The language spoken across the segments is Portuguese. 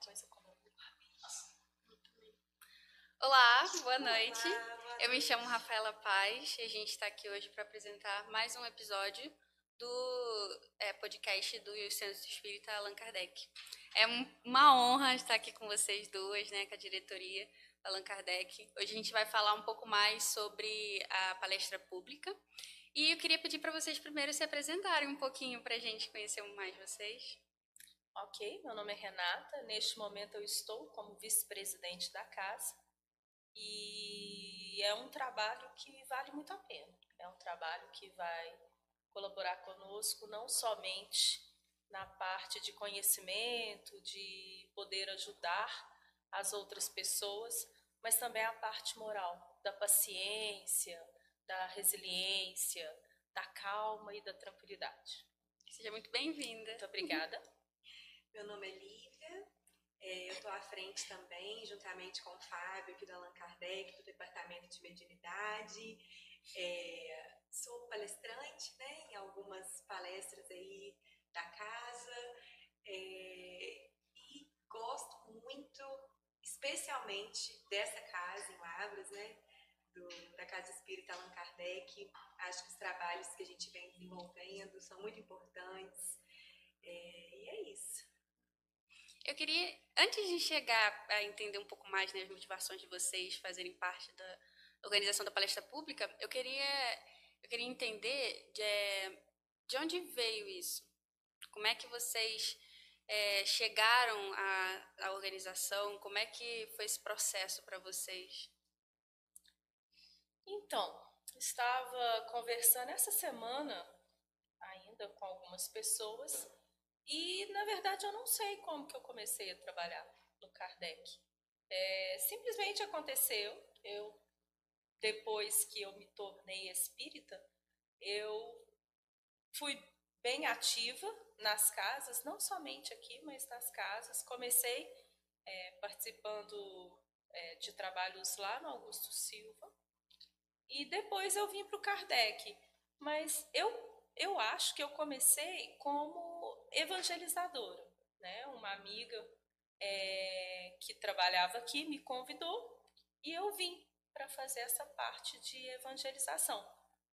coisa como Olá, boa noite. Olá, boa Eu me chamo noite. Rafaela Paz e a gente está aqui hoje para apresentar mais um episódio do podcast do Centro Espírita Allan Kardec. É uma honra estar aqui com vocês duas, né, com a diretoria Allan Kardec. Hoje a gente vai falar um pouco mais sobre a palestra pública e eu queria pedir para vocês primeiro se apresentarem um pouquinho para a gente conhecer mais vocês. Ok, meu nome é Renata. Neste momento eu estou como vice-presidente da casa e é um trabalho que vale muito a pena. É um trabalho que vai colaborar conosco não somente na parte de conhecimento, de poder ajudar as outras pessoas, mas também a parte moral, da paciência, da resiliência, da calma e da tranquilidade. Seja muito bem-vinda. Muito obrigada. Meu nome é Lívia, eu estou à frente também, juntamente com o Fábio, aqui do Allan Kardec, do Departamento de Mediunidade. Sou palestrante, né, em algumas palestras aí da casa, e gosto muito, especialmente dessa casa em Lavras, né, da Casa Espírita Allan Kardec. Acho que os trabalhos que a gente vem desenvolvendo são muito importantes, e é isso. Eu queria, antes de chegar a entender um pouco mais, né, as motivações de vocês fazerem parte da organização da palestra pública, eu queria entender de onde veio isso. Como é que vocês chegaram à organização? Como é que foi esse processo para vocês? Então, estava conversando essa semana ainda com algumas pessoas e, na verdade, eu não sei como que eu comecei a trabalhar no Kardec. Simplesmente aconteceu. Depois que eu me tornei espírita, eu fui bem ativa nas casas, não somente aqui, mas nas casas. Comecei participando de trabalhos lá no Augusto Silva e depois eu vim para o Kardec. Mas eu acho que eu comecei como evangelizadora, né? Uma amiga que trabalhava aqui me convidou e eu vim para fazer essa parte de evangelização.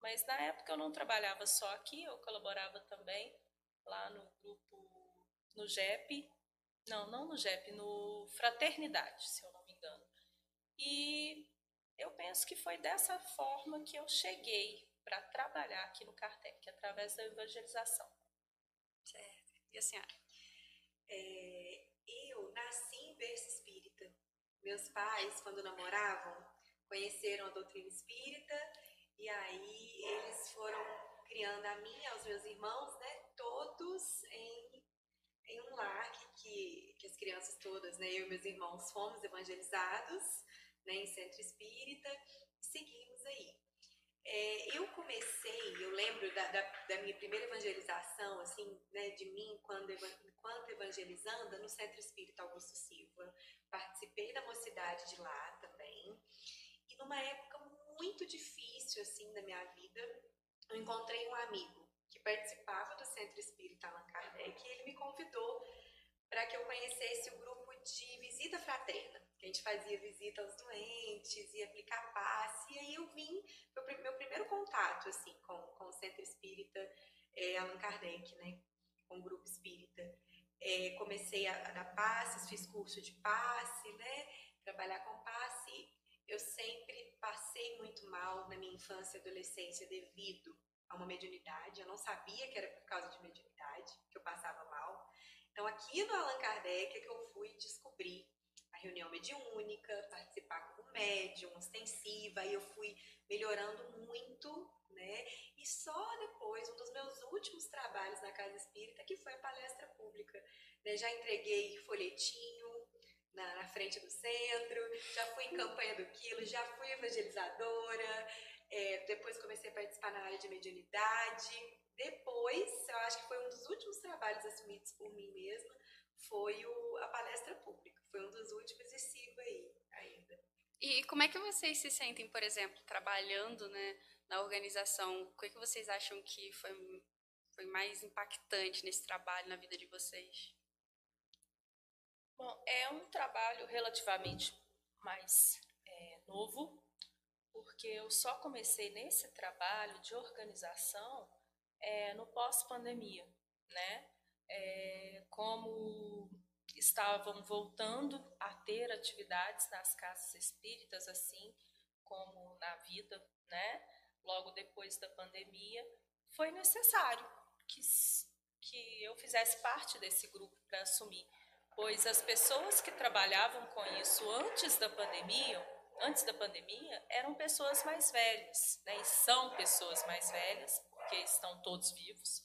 Mas na época eu não trabalhava só aqui, eu colaborava também lá no grupo, no GEP, não no GEP, no Fraternidade, se eu não me engano. E eu penso que foi dessa forma que eu cheguei para trabalhar aqui no Kardec, através da evangelização. Certo. E a senhora? Eu nasci em berço espírita. Meus pais, quando namoravam, conheceram a doutrina espírita e aí eles foram criando a mim e aos meus irmãos, né, todos em um lar que as crianças todas, né, eu e meus irmãos fomos evangelizados, né, em centro espírita e seguimos aí. Eu comecei, eu lembro da minha primeira evangelização, assim, né, de mim, enquanto evangelizanda, no Centro Espírita Augusto Silva. Participei da mocidade de lá também. E numa época muito difícil, assim, da minha vida, eu encontrei um amigo que participava do Centro Espírita Allan Kardec e ele me convidou para que eu conhecesse o grupo de visita fraterna, que a gente fazia visita aos doentes, ia aplicar passe, e aí eu vim, meu primeiro contato, assim, com o Centro Espírita Allan Kardec, né, com o grupo espírita. Comecei a dar passes, fiz curso de passe, né, trabalhar com passe. Eu sempre passei muito mal na minha infância e adolescência devido a uma mediunidade. Eu não sabia que era por causa de mediunidade que eu passava mal. Então, aqui no Allan Kardec é que eu fui descobrir a reunião mediúnica, participar como médium, ostensiva, e eu fui melhorando muito, né? E só depois, um dos meus últimos trabalhos na Casa Espírita, que foi a palestra pública, né? Já entreguei folhetinho na frente do centro, já fui em campanha do quilo, já fui evangelizadora, depois comecei a participar na área de mediunidade. Depois, eu acho que foi um dos últimos trabalhos assumidos por mim mesma, foi a palestra pública. Foi um dos últimos e sigo aí ainda. E como é que vocês se sentem, por exemplo, trabalhando, né, na organização? O que vocês acham que foi mais impactante nesse trabalho na vida de vocês? Bom, é um trabalho relativamente mais novo, porque eu só comecei nesse trabalho de organização no pós-pandemia, né? Como estavam voltando a ter atividades nas casas espíritas, assim como na vida, né? Logo depois da pandemia, foi necessário que, que eu fizesse parte desse grupo para assumir, pois as pessoas que trabalhavam com isso antes da pandemia, eram pessoas mais velhas, né? E são pessoas mais velhas, porque estão todos vivos,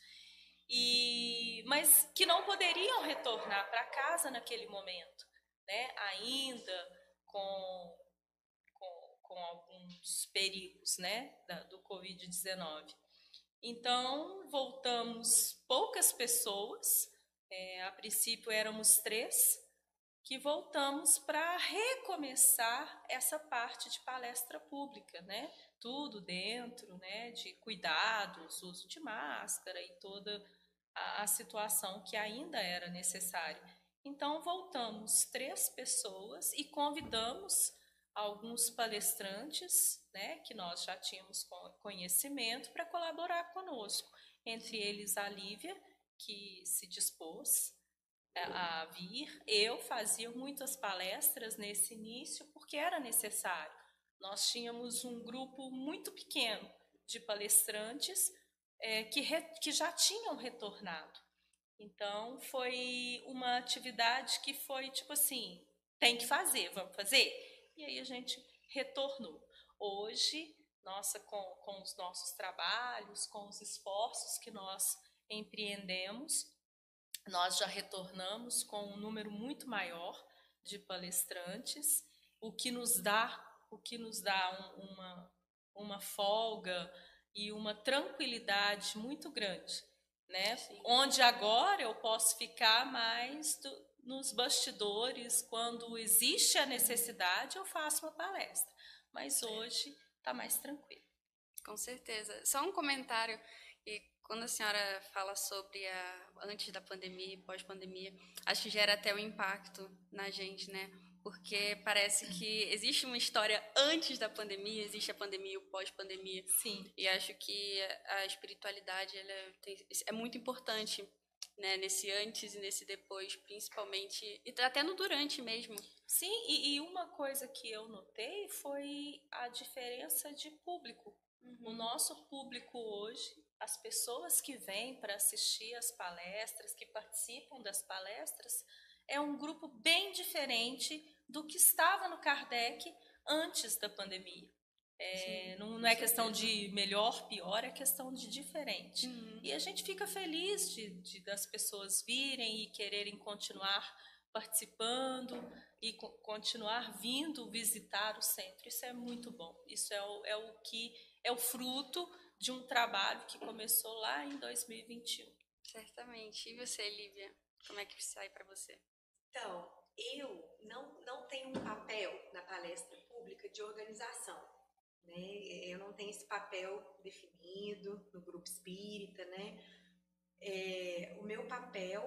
mas que não poderiam retornar para casa naquele momento, né? Ainda com, com alguns perigos, né? Do Covid-19. Então, voltamos poucas pessoas, a princípio éramos 3, que voltamos para recomeçar essa parte de palestra pública, né? Tudo dentro, né, de cuidados, uso de máscara e toda a situação que ainda era necessária. Então, voltamos 3 pessoas e convidamos alguns palestrantes, né, que nós já tínhamos conhecimento, para colaborar conosco. Entre eles a Lívia, que se dispôs a vir. Eu fazia muitas palestras nesse início porque era necessário. Nós tínhamos um grupo muito pequeno de palestrantes que já tinham retornado. Então, foi uma atividade que foi tipo assim: tem que fazer, vamos fazer? E aí a gente retornou. Hoje, nossa, com os nossos trabalhos, com os esforços que nós empreendemos, nós já retornamos com um número muito maior de palestrantes, o que nos dá, uma folga e uma tranquilidade muito grande, né? Sim. Onde agora eu posso ficar mais nos bastidores, quando existe a necessidade, eu faço uma palestra. Mas hoje está mais tranquilo. Com certeza. Só um comentário, e quando a senhora fala sobre antes da pandemia e pós-pandemia, acho que gera até um impacto na gente, né? Porque parece que existe uma história antes da pandemia, existe a pandemia e o pós-pandemia. Sim. E acho que a espiritualidade é muito importante, né? Nesse antes e nesse depois, principalmente, e até no durante mesmo. Sim, e uma coisa que eu notei foi a diferença de público. O nosso público hoje, as pessoas que vêm para assistir às palestras, que participam das palestras, é um grupo bem diferente do que estava no Kardec antes da pandemia. Não é questão de melhor, pior, é questão de diferente. E a gente fica feliz das pessoas virem e quererem continuar participando e continuar vindo visitar o centro. Isso é muito bom. Isso o que é o fruto de um trabalho que começou lá em 2021. Certamente. E você, Lívia? Como é que sai para você? Então, eu não tenho um papel na palestra pública de organização, né? Eu não tenho esse papel definido no grupo espírita, né? O meu papel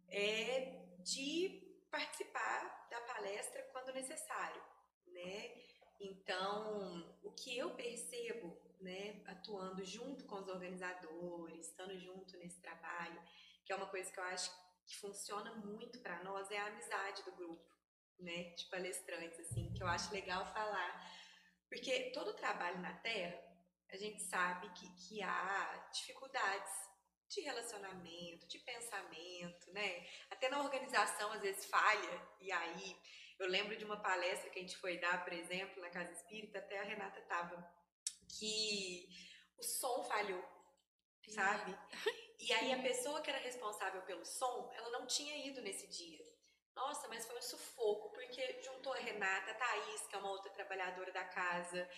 é de participar da palestra quando necessário, né? Então, o que eu percebo, né, atuando junto com os organizadores, estando junto nesse trabalho, que é uma coisa que eu acho que funciona muito para nós, é a amizade do grupo, né, de palestrantes, assim, que eu acho legal falar. Porque todo trabalho na Terra, a gente sabe que há dificuldades de relacionamento, de pensamento, né? Até na organização às vezes falha. E aí, eu lembro de uma palestra que a gente foi dar, por exemplo, na Casa Espírita, até a Renata tava, que o som falhou, sabe? E aí a pessoa que era responsável pelo som, ela não tinha ido nesse dia. Nossa, mas foi um sufoco, porque juntou a Renata, a Thaís, que é uma outra trabalhadora da casa,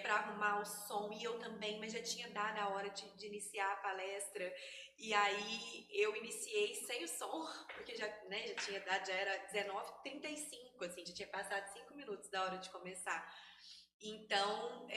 para arrumar o som, e eu também, mas já tinha dado a hora de iniciar a palestra, e aí eu iniciei sem o som, porque já, né, já tinha dado, já era 19h35, assim, já tinha passado 5 minutos da hora de começar. Então,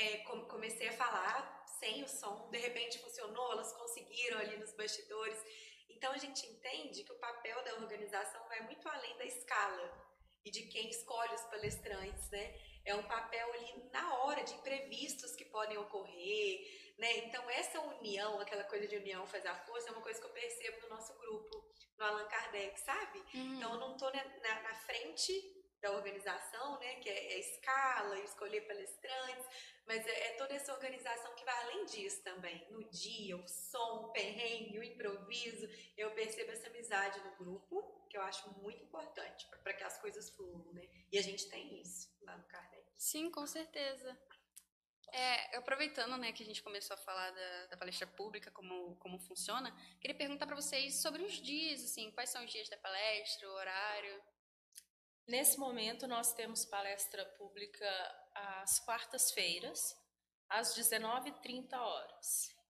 comecei a falar sem o som, de repente funcionou, elas conseguiram ali nos bastidores. Então a gente entende que o papel da organização vai muito além da escala e de quem escolhe os palestrantes, né? É um papel ali na hora de imprevistos que podem ocorrer, né? Então essa união, aquela coisa de união faz a força, é uma coisa que eu percebo no nosso grupo, no Allan Kardec, sabe? Então eu não estou na frente da organização, né? Que é a escala, escolher palestrantes, mas é toda essa organização que vai além disso também. No dia, o som, o perrengue, o improviso. Eu percebo essa amizade no grupo, que eu acho muito importante para que as coisas fluam, né? E a gente tem isso lá no Kardec. Sim, com certeza. Aproveitando, né, que a gente começou a falar da palestra pública, como funciona, queria perguntar para vocês sobre os dias, assim, quais são os dias da palestra, o horário. Nesse momento, nós temos palestra pública às quartas-feiras, às 19h30.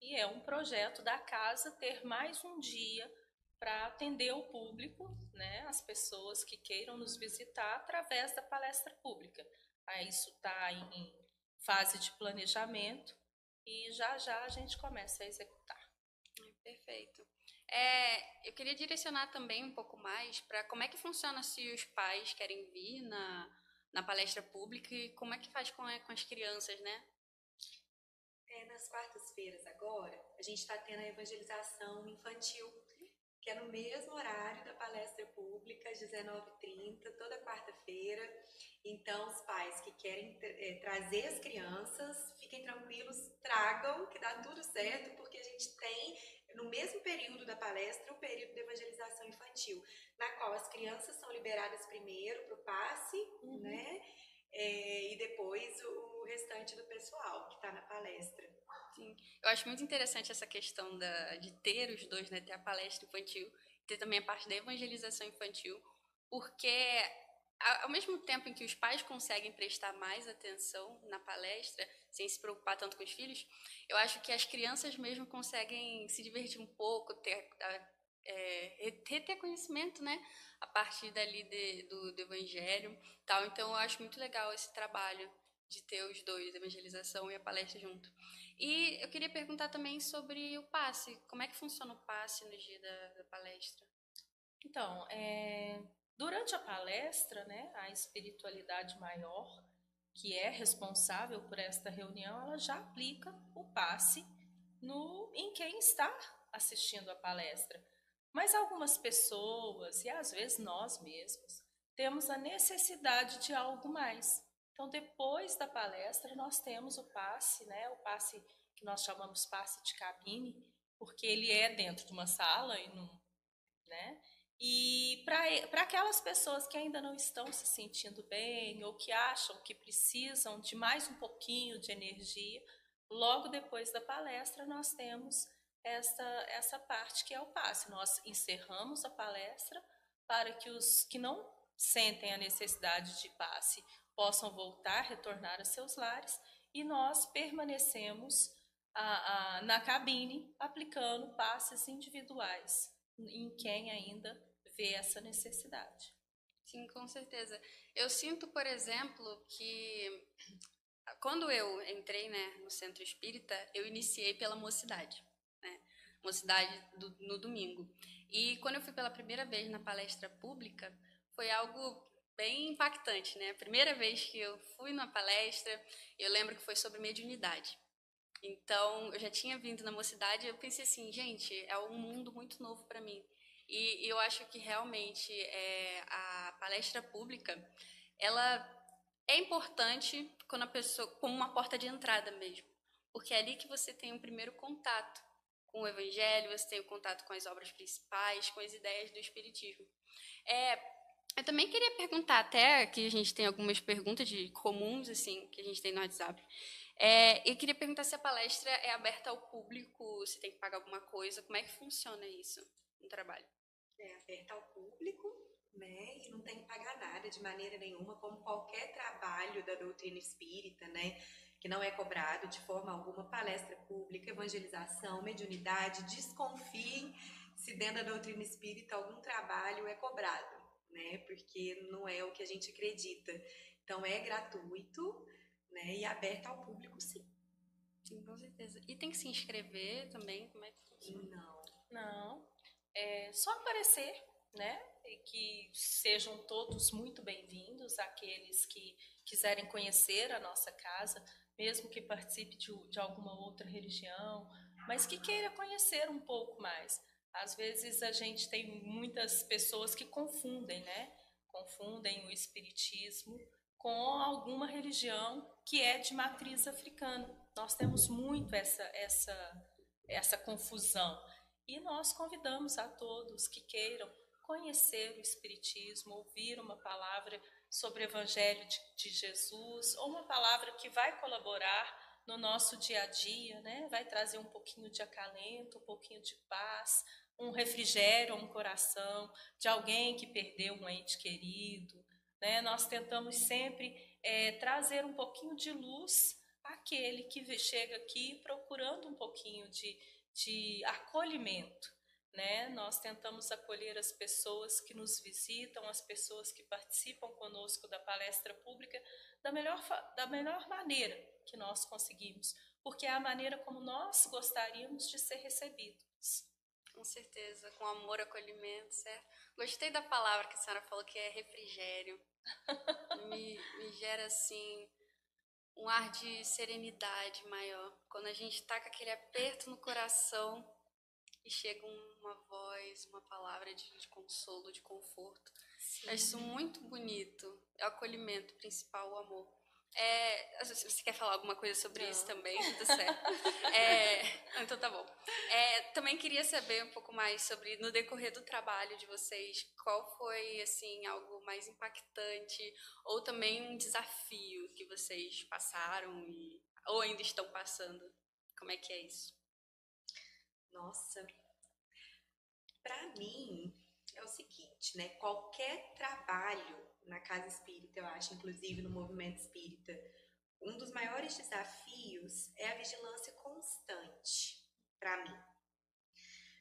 E é um projeto da casa ter mais um dia para atender o público, né, as pessoas que queiram nos visitar através da palestra pública. Aí isso está em fase de planejamento e já já a gente começa a executar. Perfeito. Eu queria direcionar também um pouco mais para como é que funciona se os pais querem vir na palestra pública e como é que faz com as crianças, né? Nas quartas-feiras agora, a gente está tendo a evangelização infantil, que é no mesmo horário da palestra pública, às 19h30, toda quarta-feira. Então, os pais que querem trazer as crianças, fiquem tranquilos, tragam, que dá tudo certo, porque a gente tem, no mesmo período da palestra, o período de evangelização infantil, na qual as crianças são liberadas primeiro para o passe, né? E depois o restante do pessoal que está na palestra. Sim, eu acho muito interessante essa questão de ter os dois, né? Ter a palestra infantil, ter também a parte da evangelização infantil, porque ao mesmo tempo em que os pais conseguem prestar mais atenção na palestra, sem se preocupar tanto com os filhos, eu acho que as crianças mesmo conseguem se divertir um pouco, ter conhecimento, né? A partir dali do evangelho, tal. Então, eu acho muito legal esse trabalho de ter os dois, a evangelização e a palestra junto. E eu queria perguntar também sobre o passe. Como é que funciona o passe no dia da palestra? Então, durante a palestra, né, a espiritualidade maior, que é responsável por esta reunião, ela já aplica o passe em quem está assistindo a palestra. Mas algumas pessoas, e às vezes nós mesmos, temos a necessidade de algo mais. Então, depois da palestra, nós temos o passe, né, o passe que nós chamamos passe de cabine, porque ele é dentro de uma sala e não, né? E para aquelas pessoas que ainda não estão se sentindo bem ou que acham que precisam de mais um pouquinho de energia, logo depois da palestra nós temos essa parte que é o passe. Nós encerramos a palestra para que os que não sentem a necessidade de passe possam voltar, retornar a seus lares e nós permanecemos na cabine aplicando passes individuais em quem ainda vê essa necessidade. Sim, com certeza. Eu sinto, por exemplo, que quando eu entrei, né, no centro espírita, eu iniciei pela mocidade, né? Mocidade no domingo. E quando eu fui pela primeira vez na palestra pública, foi algo bem impactante, né? A primeira vez que eu fui na palestra, eu lembro que foi sobre mediunidade. Então, eu já tinha vindo na mocidade e eu pensei assim, gente, é um mundo muito novo para mim. E eu acho que realmente a palestra pública, ela é importante quando a pessoa, como uma porta de entrada mesmo, porque é ali que você tem o primeiro contato com o evangelho, você tem o contato com as obras principais, com as ideias do espiritismo. Eu também queria perguntar, até que a gente tem algumas perguntas comuns, assim, que a gente tem no WhatsApp. Eu queria perguntar se a palestra é aberta ao público, se tem que pagar alguma coisa, como é que funciona isso no trabalho? É aberta ao público, né? E não tem que pagar nada de maneira nenhuma, como qualquer trabalho da doutrina espírita, né? Que não é cobrado de forma alguma, palestra pública, evangelização, mediunidade. Desconfiem se dentro da doutrina espírita algum trabalho é cobrado, né? Porque não é o que a gente acredita. Então é gratuito, né? E aberto ao público, sim. Sim, com certeza. E tem que se inscrever também? Como é que funciona? Não. Não. só aparecer, né? E que sejam todos muito bem-vindos, aqueles que quiserem conhecer a nossa casa, mesmo que participe de alguma outra religião, mas que queira conhecer um pouco mais. Às vezes a gente tem muitas pessoas que confundem, né? Confundem o espiritismo com alguma religião que é de matriz africana. Nós temos muito essa confusão. E nós convidamos a todos que queiram conhecer o Espiritismo, ouvir uma palavra sobre o Evangelho de Jesus, ou uma palavra que vai colaborar no nosso dia a dia, né? Vai trazer um pouquinho de acalento, um pouquinho de paz, um refrigério a um coração de alguém que perdeu um ente querido, né? Nós tentamos sempre trazer um pouquinho de luz àquele que chega aqui procurando um pouquinho de acolhimento, né? Nós tentamos acolher as pessoas que nos visitam, as pessoas que participam conosco da palestra pública da melhor maneira que nós conseguimos, porque é a maneira como nós gostaríamos de ser recebidos. Com certeza, com amor, acolhimento, certo? Gostei da palavra que a senhora falou, que é refrigério. me gera, assim, um ar de serenidade maior. Quando a gente tá com aquele aperto no coração e chega uma voz, uma palavra de consolo, de conforto. Sim. Acho isso muito bonito. É o acolhimento principal, o amor. Você quer falar alguma coisa sobre Não. isso também? Tudo certo. Então tá bom. Também queria saber um pouco mais sobre, no decorrer do trabalho de vocês, qual foi, assim, algo mais impactante ou também um desafio que vocês passaram ou ainda estão passando? Como é que é isso? Nossa, para mim é o seguinte, né? Qualquer trabalho na casa espírita, eu acho, inclusive no movimento espírita, um dos maiores desafios é a vigilância constante, para mim.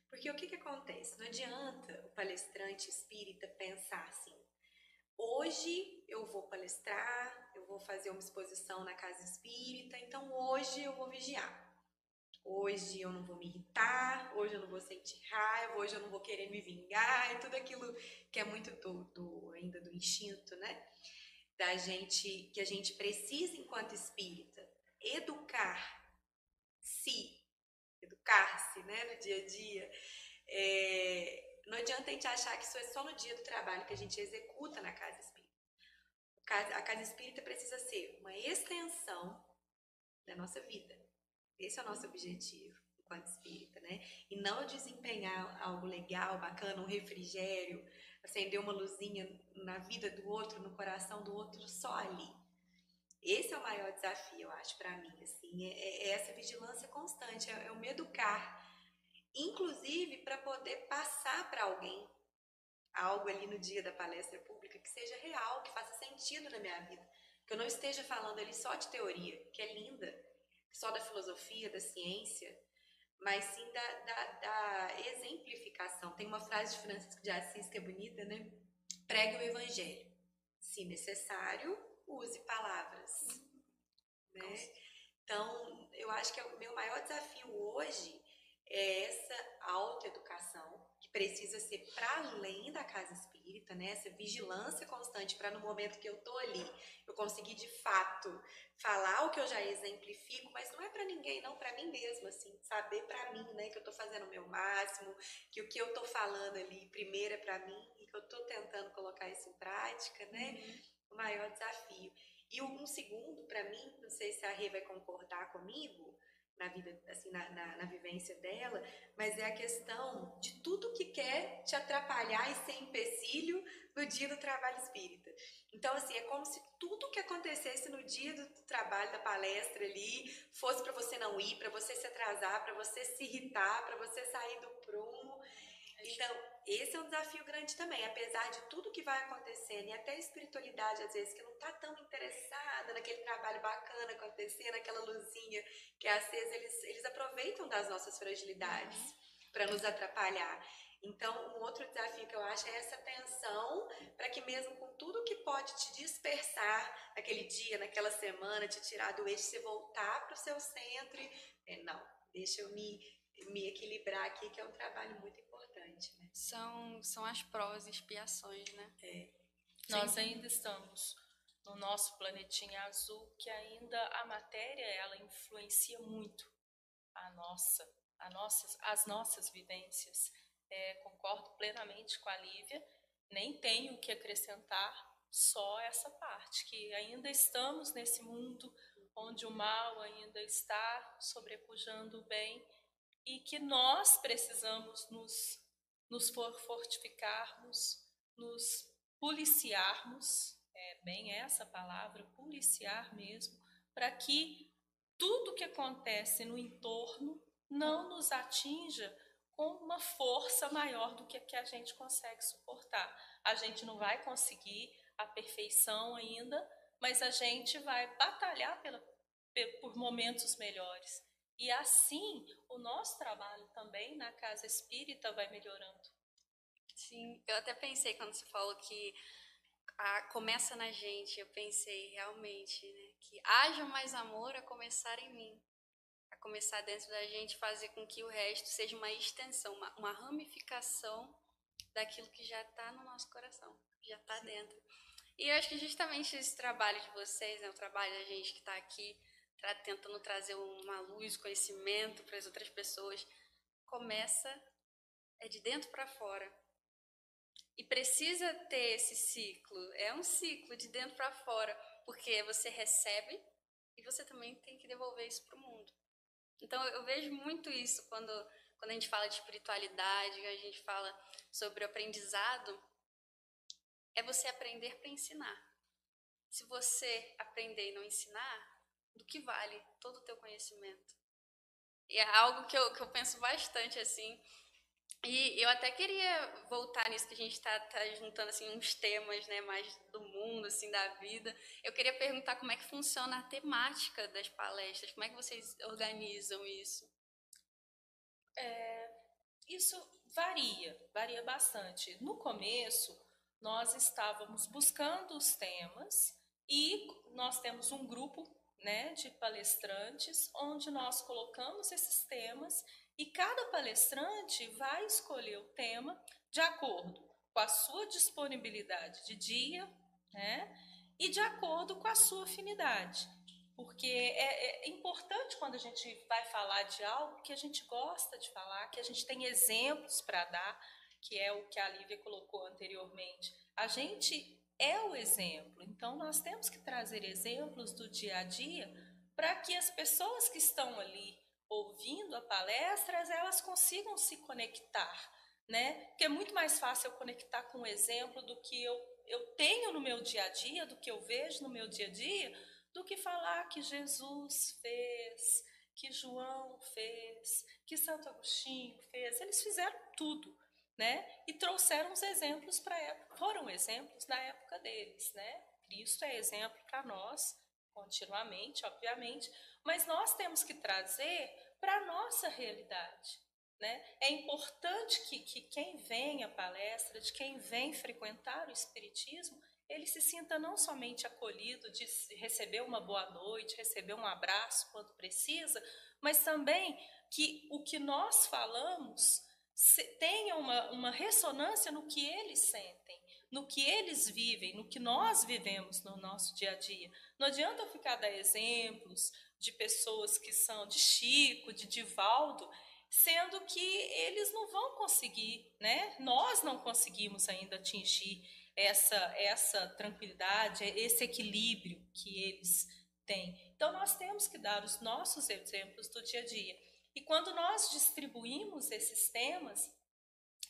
Porque o que acontece? Não adianta o palestrante espírita pensar assim, hoje eu vou palestrar, eu vou fazer uma exposição na casa espírita, então hoje eu vou vigiar. Hoje eu não vou me irritar, hoje eu não vou sentir raiva, hoje eu não vou querer me vingar, e tudo aquilo que é muito ainda do instinto, né? Da gente, que a gente precisa enquanto espírita, educar-se, né, no dia a dia. Não adianta a gente achar que isso é só no dia do trabalho que a gente executa na casa espírita. A casa espírita precisa ser uma extensão da nossa vida. Esse é o nosso objetivo enquanto espírita, né? E não desempenhar algo legal, bacana, um refrigério, acender uma luzinha na vida do outro, no coração do outro, só ali. Esse é o maior desafio, eu acho, para mim, assim, é essa vigilância constante, é o me educar, inclusive para poder passar para alguém algo ali no dia da palestra pública que seja real, que faça sentido na minha vida, que eu não esteja falando ali só de teoria, que é linda, só da filosofia, da ciência, mas sim da exemplificação. Tem uma frase de Francisco de Assis que é bonita, né? Pregue o evangelho. Se necessário, use palavras. Né? Então, eu acho que o meu maior desafio hoje é essa autoeducação, que precisa ser para além da casa espírita, né? Essa vigilância constante para no momento que eu tô ali, eu conseguir de fato falar o que eu já exemplifico, mas não é para ninguém, não, para mim mesma, assim, saber para mim, né, que eu tô fazendo o meu máximo, que o que eu tô falando ali primeiro é para mim e que eu tô tentando colocar isso em prática, né? O maior desafio. E um segundo, para mim, não sei se a Rê vai concordar comigo, na vida, assim, na vivência dela, mas é a questão de tudo que quer te atrapalhar e ser empecilho no dia do trabalho espírita. Então, assim, é como se tudo que acontecesse no dia do trabalho, da palestra ali, fosse para você não ir, para você se atrasar, para você se irritar, para você sair do prumo. Então, esse é um desafio grande também, apesar de tudo que vai acontecendo, e até a espiritualidade, às vezes, que não está tão interessada naquele trabalho bacana acontecendo, aquela luzinha que é acesa, eles aproveitam das nossas fragilidades para nos atrapalhar. Então, um outro desafio que eu acho é essa tensão, para que mesmo com tudo que pode te dispersar naquele dia, naquela semana, te tirar do eixo, você voltar para o seu centro e, não, deixa eu me equilibrar aqui, que é um trabalho muito importante. importante, né? São as provas e expiações, né? Nós ainda estamos no nosso planetinha azul, que ainda a matéria ela influencia muito as nossas vivências. Concordo plenamente com a Lívia, nem tenho o que acrescentar, só essa parte, que ainda estamos nesse mundo onde o mal ainda está sobrepujando o bem e que nós precisamos nos fortificarmos, nos policiarmos, é bem essa palavra, policiar mesmo, para que tudo que acontece no entorno não nos atinja com uma força maior do que a gente consegue suportar. A gente não vai conseguir a perfeição ainda, mas a gente vai batalhar por momentos melhores. E assim, o nosso trabalho também na casa espírita vai melhorando. Sim, eu até pensei quando você falou que começa na gente, eu pensei realmente, né, que haja mais amor a começar em mim, a começar dentro da gente, fazer com que o resto seja uma extensão, uma ramificação daquilo que já está no nosso coração, que já está dentro. E eu acho que justamente esse trabalho de vocês, né, o trabalho da gente que está aqui tentando trazer uma luz, conhecimento para as outras pessoas, começa de dentro para fora. E precisa ter esse ciclo, é um ciclo de dentro para fora, porque você recebe e você também tem que devolver isso para o mundo. Então eu vejo muito isso quando a gente fala de espiritualidade, a gente fala sobre o aprendizado, é você aprender para ensinar. Se você aprender e não ensinar, do que vale todo o teu conhecimento? E é algo que eu penso bastante, assim. E eu até queria voltar nisso, que a gente tá juntando, assim, uns temas, né, mais do mundo, assim, da vida. Eu queria perguntar como é que funciona a temática das palestras, como é que vocês organizam isso? Isso varia bastante. No começo, nós estávamos buscando os temas e nós temos um grupo, né, de palestrantes onde nós colocamos esses temas e cada palestrante vai escolher o tema de acordo com a sua disponibilidade de dia, né, e de acordo com a sua afinidade. Porque é importante quando a gente vai falar de algo que a gente gosta de falar, que a gente tem exemplos para dar, que é o que a Lívia colocou anteriormente. A gente é o exemplo, então nós temos que trazer exemplos do dia a dia para que as pessoas que estão ali ouvindo a palestra, elas consigam se conectar, né? Porque é muito mais fácil eu conectar com um exemplo do que eu tenho no meu dia a dia, do que eu vejo no meu dia a dia, do que falar que Jesus fez, que João fez, que Santo Agostinho fez. Eles fizeram tudo, né? E trouxeram os exemplos para a época, foram exemplos da época deles, né? Cristo é exemplo para nós, continuamente, obviamente, mas nós temos que trazer para a nossa realidade. Né? É importante que quem vem à palestra, de quem vem frequentar o Espiritismo, ele se sinta não somente acolhido de receber uma boa noite, receber um abraço quando precisa, mas também que o que nós falamos tenha uma ressonância no que eles sentem, no que eles vivem, no que nós vivemos no nosso dia a dia. Não adianta eu ficar dar exemplos de pessoas que são de Chico, de Divaldo, sendo que eles não vão conseguir, né? Nós não conseguimos ainda atingir essa tranquilidade, esse equilíbrio que eles têm. Então, nós temos que dar os nossos exemplos do dia a dia. E quando nós distribuímos esses temas,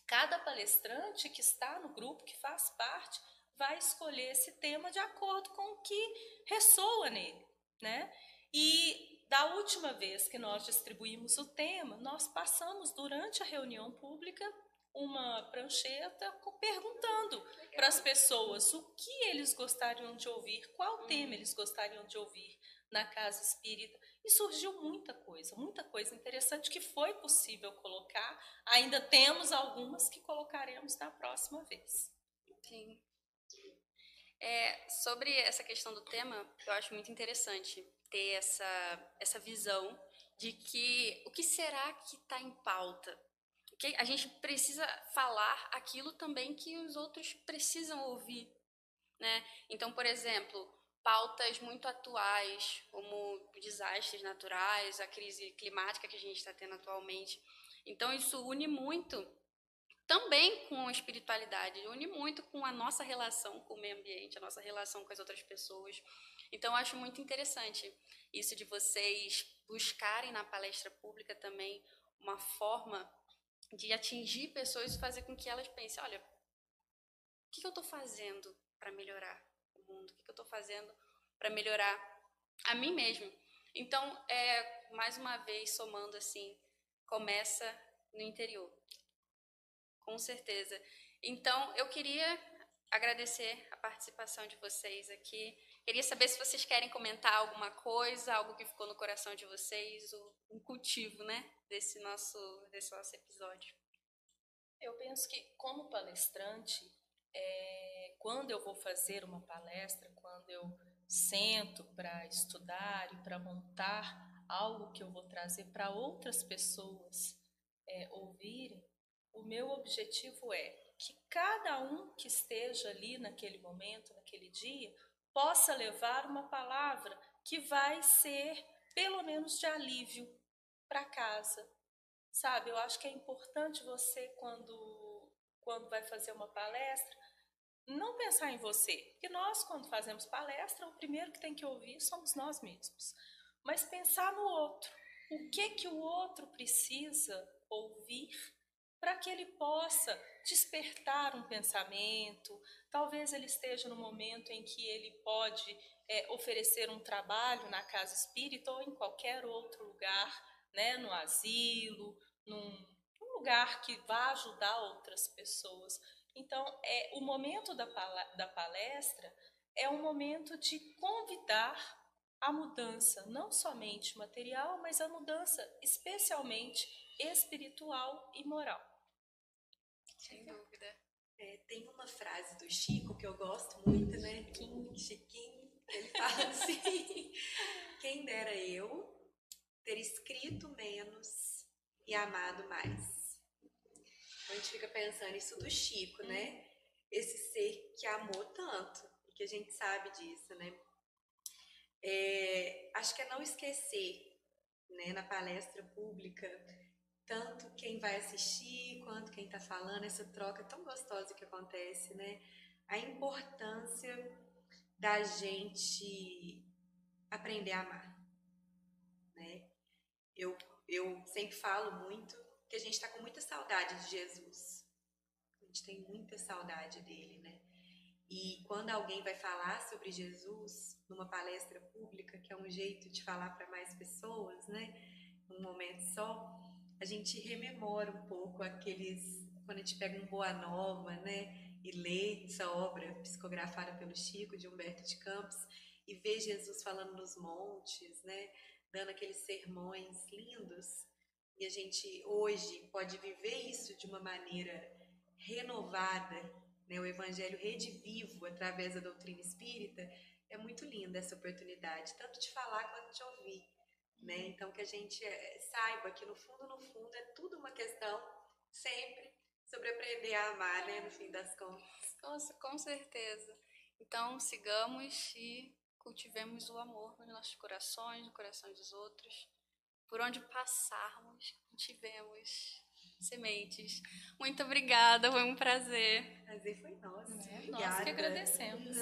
cada palestrante que está no grupo, que faz parte, vai escolher esse tema de acordo com o que ressoa nele, né? E da última vez que nós distribuímos o tema, nós passamos durante a reunião pública uma prancheta perguntando para as pessoas o que eles gostariam de ouvir, qual tema eles gostariam de ouvir na casa espírita. E surgiu muita coisa interessante que foi possível colocar. Ainda temos algumas que colocaremos na próxima vez. Sim. Sobre essa questão do tema, eu acho muito interessante ter essa visão de que o que será que está em pauta? que a gente precisa falar aquilo também que os outros precisam ouvir, né? Então, por exemplo, pautas muito atuais, como desastres naturais, a crise climática que a gente está tendo atualmente. Então, isso une muito também com a espiritualidade, une muito com a nossa relação com o meio ambiente, a nossa relação com as outras pessoas. Então, eu acho muito interessante isso de vocês buscarem na palestra pública também uma forma de atingir pessoas e fazer com que elas pensem, olha, o que eu estou fazendo para melhorar o mundo? O que eu estou fazendo para melhorar a mim mesmo? Então, mais uma vez, somando assim, começa no interior. Com certeza. Então, eu queria agradecer a participação de vocês aqui. Queria saber se vocês querem comentar alguma coisa, algo que ficou no coração de vocês, um cultivo, né, desse nosso episódio. Eu penso que, como palestrante, quando eu vou fazer uma palestra, quando eu sento para estudar e para montar algo que eu vou trazer para outras pessoas ouvirem, o meu objetivo é que cada um que esteja ali naquele momento, naquele dia, possa levar uma palavra que vai ser, pelo menos, de alívio para casa. Sabe, eu acho que é importante você, quando vai fazer uma palestra, não pensar em você. Porque nós, quando fazemos palestra, o primeiro que tem que ouvir somos nós mesmos. Mas pensar no outro. O que o outro precisa ouvir para que ele possa despertar um pensamento. Talvez ele esteja no momento em que ele pode oferecer um trabalho na casa espírita ou em qualquer outro lugar, né, no asilo, num lugar que vá ajudar outras pessoas. Então, o momento da palestra é um momento de convidar a mudança, não somente material, mas a mudança especialmente espiritual e moral. Sem dúvida. Tem uma frase do Chico que eu gosto muito, né? Chiquinho, ele fala assim: quem dera eu ter escrito menos e amado mais. Então a gente fica pensando isso do Chico, né? Esse ser que amou tanto, e que a gente sabe disso, né? Acho que é não esquecer, né, na palestra pública, tanto quem vai assistir quanto quem está falando, essa troca tão gostosa que acontece, né? A importância da gente aprender a amar, né? Eu sempre falo muito que a gente está com muita saudade de Jesus. A gente tem muita saudade dele, né? E quando alguém vai falar sobre Jesus numa palestra pública, que é um jeito de falar para mais pessoas, né? Num momento só, a gente rememora um pouco quando a gente pega um Boa Nova, né? E lê essa obra psicografada pelo Chico, de Humberto de Campos, e vê Jesus falando nos montes, né? Dando aqueles sermões lindos. E a gente hoje pode viver isso de uma maneira renovada, né? O Evangelho redivivo através da doutrina espírita. É muito linda essa oportunidade, tanto de falar quanto de ouvir, né? Então que a gente saiba que no fundo é tudo uma questão sempre sobre aprender a amar, né? No fim das contas. Nossa, com certeza. Então sigamos e cultivemos o amor nos nossos corações, no coração dos outros. Por onde passarmos, cultivemos sementes. Muito obrigada, foi um prazer. Prazer foi nosso. Nós que agradecemos.